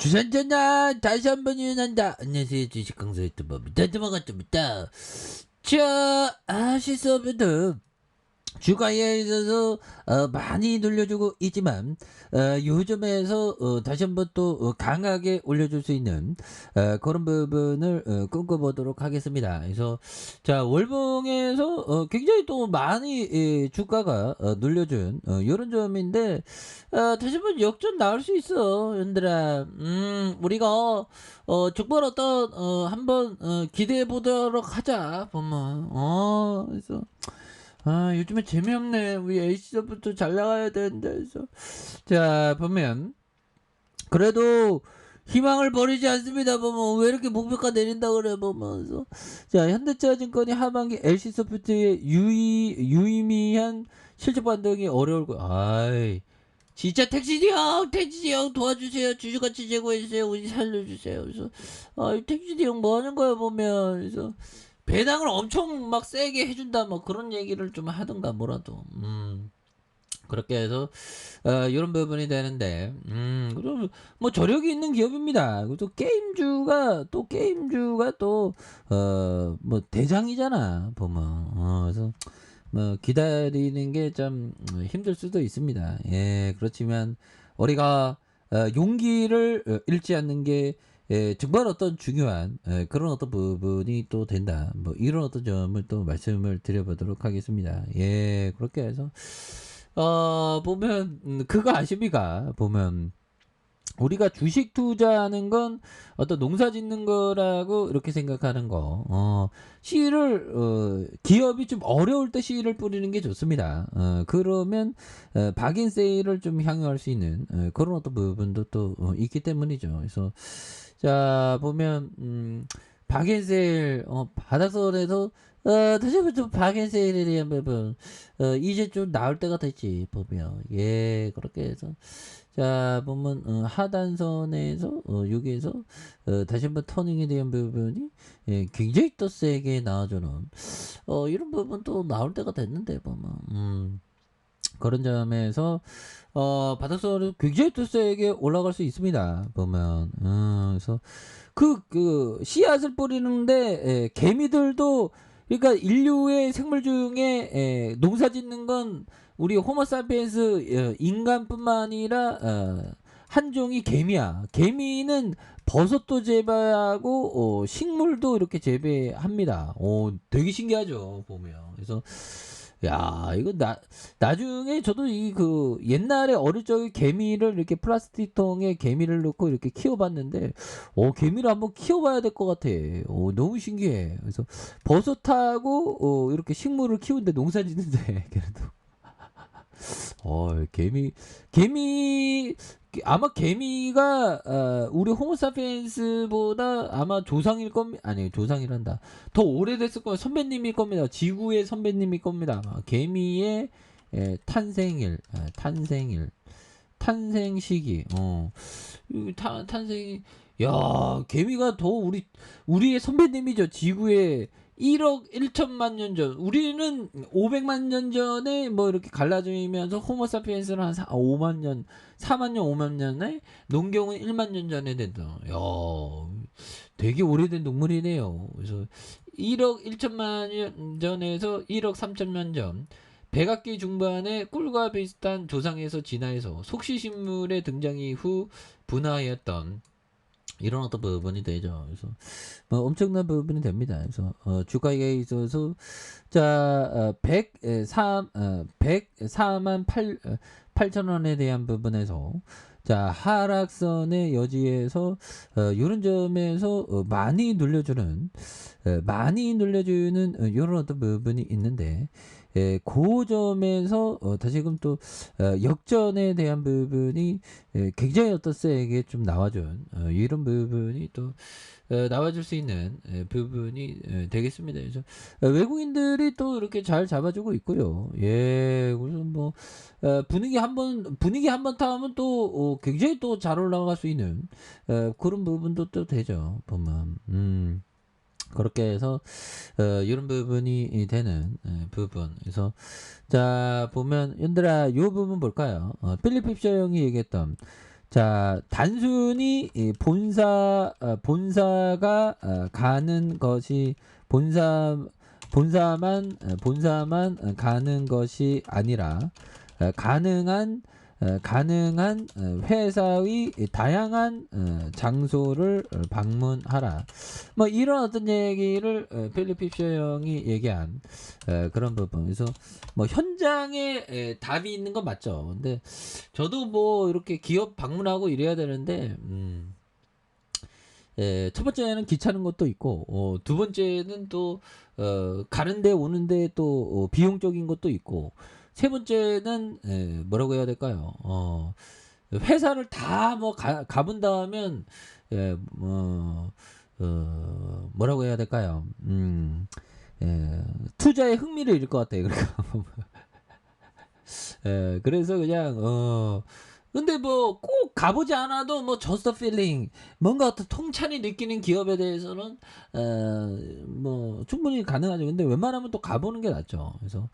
주산전화 다시 한번 유연한다. 안녕하세요. 주식 강사 유튜버입니다. 도망갔습니다. 자, 실수업에도 주가에 있어서 많이 눌려주고 있지만 요즘에서 다시 한번 또 강하게 올려줄 수 있는 그런 부분을 꿈꿔보도록 하겠습니다. 그래서 자, 월봉에서 굉장히 또 많이 주가가 눌려준 이런 점인데 다시 한번 역전 나올 수 있어, 얘들아. 우리가 정말 어떤 한번 기대해 보도록 하자. 보면 그래서 요즘에 재미없네. 우리 H서부터 잘 나가야 되는데. 그래서 자, 보면 그래도 희망을 버리지 않습니다. 보면 왜 이렇게 목표가 내린다 그래. 보면서 자, 현대차증권이 하반기 LC소프트의 유의미한 실적 반등이 어려울 거. 아이, 진짜 택시디 형 도와주세요. 주주가치 제고해주세요. 우리 살려주세요. 그래서 택시디 형 뭐 하는 거야 보면. 그래서 배당을 엄청 막 세게 해준다 뭐 그런 얘기를 좀 하든가 뭐라도 그렇게 해서 이런 부분이 되는데 그럼 뭐 저력이 있는 기업입니다. 또 게임주가 또 뭐 대장이잖아 보면. 그래서 뭐 기다리는 게 좀 힘들 수도 있습니다. 예, 그렇지만 우리가 용기를 잃지 않는 게 정말 어떤 중요한 그런 어떤 부분이 또 된다. 뭐 이런 어떤 점을 또 말씀을 드려보도록 하겠습니다. 예, 그렇게 해서 보면 그거 아십니까? 보면 우리가 주식 투자하는 건 어떤 농사 짓는 거라고 이렇게 생각하는 거. 씨를 기업이 좀 어려울 때 씨를 뿌리는 게 좋습니다. 그러면 박인세일을 좀 향유할 수 있는 그런 어떤 부분도 또 있기 때문이죠. 그래서 자, 보면 박인세일 바닥선에서 다시 한번 좀 박인세일에 대한 부분 이제 좀 나올 때가 됐지 보면. 예, 그렇게 해서 자, 보면 하단선에서 여기에서 다시 한번 터닝에 대한 부분이 굉장히 또 세게 나와주는 이런 부분 또 나올 때가 됐는데 보면 그런 점에서 바닥선으로 굉장히 또 세게 올라갈 수 있습니다 보면. 그래서 그 씨앗을 뿌리는데 개미들도, 그러니까 인류의 생물 중에 농사 짓는 건 우리 호모사피엔스 인간뿐만 아니라 한 종이 개미야. 개미는 버섯도 재배하고 식물도 이렇게 재배합니다. 되게 신기하죠 보면. 그래서 야, 이거 나중에 저도 옛날에 어릴 적에 개미를 이렇게 플라스틱 통에 개미를 넣고 이렇게 키워봤는데, 개미를 한번 키워봐야 될 것 같아. 너무 신기해. 그래서 버섯하고, 이렇게 식물을 키우는데 농사 짓는데, 그래도. 개미, 아마 개미가 우리 호모사피엔스보다 아마 조상일 겁니다. 아니, 조상이란다. 더 오래됐을 거예요. 선배님일 겁니다. 지구의 선배님일 겁니다. 아마. 개미의 탄생일, 탄생 시기. 탄생이, 야, 개미가 더 우리의 선배님이죠. 지구의 1억 1천만 년 전. 우리는 500만 년 전에 뭐 이렇게 갈라지면서 호모사피엔스는 한 5만 년, 4만 년, 5만 년에, 농경은 1만 년 전에 된다. 야, 되게 오래된 동물이네요. 그래서 1억 1천만 년 전에서 1억 3천만 전. 백악기 중반에 꿀과 비슷한 조상에서 진화해서 속시식물의 등장 이후 분화하였던 이런 어떤 부분이 되죠. 그래서 뭐 엄청난 부분이 됩니다. 그래서 주가에 있어서 자 104만 8천 원에 대한 부분에서 자 하락선의 여지에서 이런 점에서 많이 눌려주는 이런 어떤 부분이 있는데, 그 점에서 다시금 또 역전에 대한 부분이 굉장히 어떤 세게 좀 나와준 이런 부분이 또 나와줄 수 있는 부분이 되겠습니다. 그래서 외국인들이 또 이렇게 잘 잡아주고 있고요. 예, 그래서 뭐 분위기 한번 타면 또 굉장히 또 잘 올라갈 수 있는 그런 부분도 또 되죠. 보면. 그렇게 해서 이런 부분이 되는 부분. 그래서 자 보면 얘들아 요 부분 볼까요? 필립 핍셔 형이 얘기했던 자, 단순히 본사가 가는 것이 본사만 가는 것이 아니라 가능한 회사의 다양한 장소를 방문하라. 뭐 이런 어떤 얘기를 필립 힙셔 형이 얘기한 그런 부분. 그래서 뭐 현장에 답이 있는 건 맞죠. 근데 저도 뭐 이렇게 기업 방문하고 이래야 되는데 첫 번째는 귀찮은 것도 있고 두 번째는 또 가는데 오는데 또 비용적인 것도 있고 세 번째는 뭐라고 해야 될까요? 회사를 다 뭐 가본 다음엔 뭐라고 해야 될까요? 투자에 흥미를 잃을 것 같아요. 그러니까 그래서 그냥 근데 뭐 꼭 가보지 않아도 뭐 just a feeling 뭔가 어떤 통찰이 느끼는 기업에 대해서는 뭐 충분히 가능하죠. 근데 웬만하면 또 가보는 게 낫죠. 그래서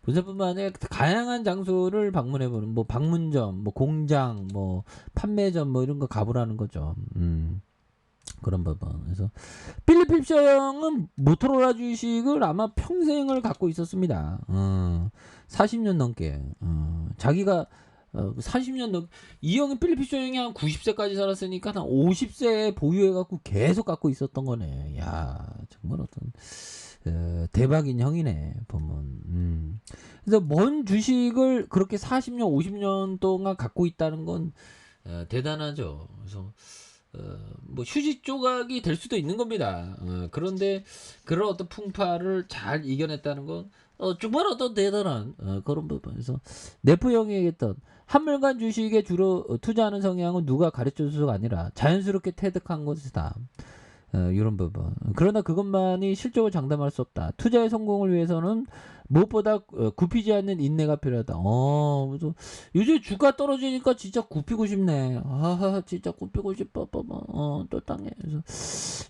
본사뿐만 아니라 다양한 장소를 방문해보는 뭐 방문점, 뭐 공장, 뭐 판매점 뭐 이런 거 가보라는 거죠. 그런 부분. 그래서 필립 힙셔 형은 모토로라 주식을 아마 평생을 갖고 있었습니다. 40년 넘게. 자기가 40년 넘, 이 형이 필립 힙셔 형이 한 90세까지 살았으니까 한 50세에 보유해갖고 계속 갖고 있었던 거네. 야, 정말 어떤 대박인 형이네 보면. 그래서 먼 주식을 그렇게 40년, 50년 동안 갖고 있다는 건 대단하죠. 그래서 뭐 휴지 조각이 될 수도 있는 겁니다. 그런데 그런 어떤 풍파를 잘 이겨냈다는 건 정말 어떤 대단한 그런 부분에서 네프 형이 얘기했던 한물간 주식에 주로 투자하는 성향은 누가 가르쳐줘서가 아니라 자연스럽게 태득한 것이다. 이런 부분. 그러나 그것만이 실적을 장담할 수 없다. 투자의 성공을 위해서는 무엇보다 굽히지 않는 인내가 필요하다. 그래서 요즘 주가 떨어지니까 진짜 굽히고 싶네. 진짜 굽히고 싶어. 또 땅에. 그래서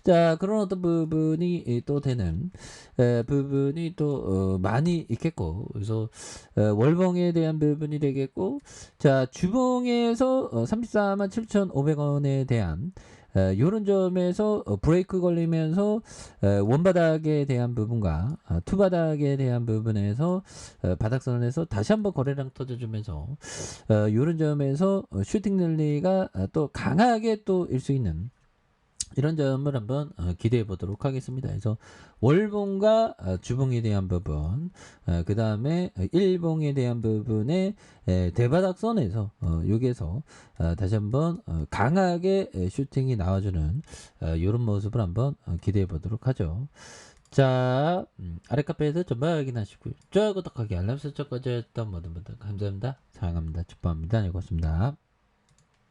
자, 그런 어떤 부분이 또 되는 부분이 또 많이 있겠고. 그래서 월봉에 대한 부분이 되겠고. 자, 주봉에서 34만 7,500원에 대한 요런 점에서 브레이크 걸리면서 원바닥에 대한 부분과 투바닥에 대한 부분에서 바닥선에서 다시 한번 거래량 터져주면서 요런 점에서 슈팅 랠리가 또 강하게 또 일 수 있는 이런 점을 한번 기대해 보도록 하겠습니다. 그래서 월봉과 주봉에 대한 부분, 그 다음에 일봉에 대한 부분의 대바닥선에서 여기에서 다시 한번 강하게 슈팅이 나와주는 이런 모습을 한번 기대해 보도록 하죠. 자, 아래 카페에서 전방 확인하시고요. 좋아요, 구독하기, 알람 설정까지 했던 모든 분들 감사합니다. 사랑합니다. 축복합니다. 네, 고맙습니다.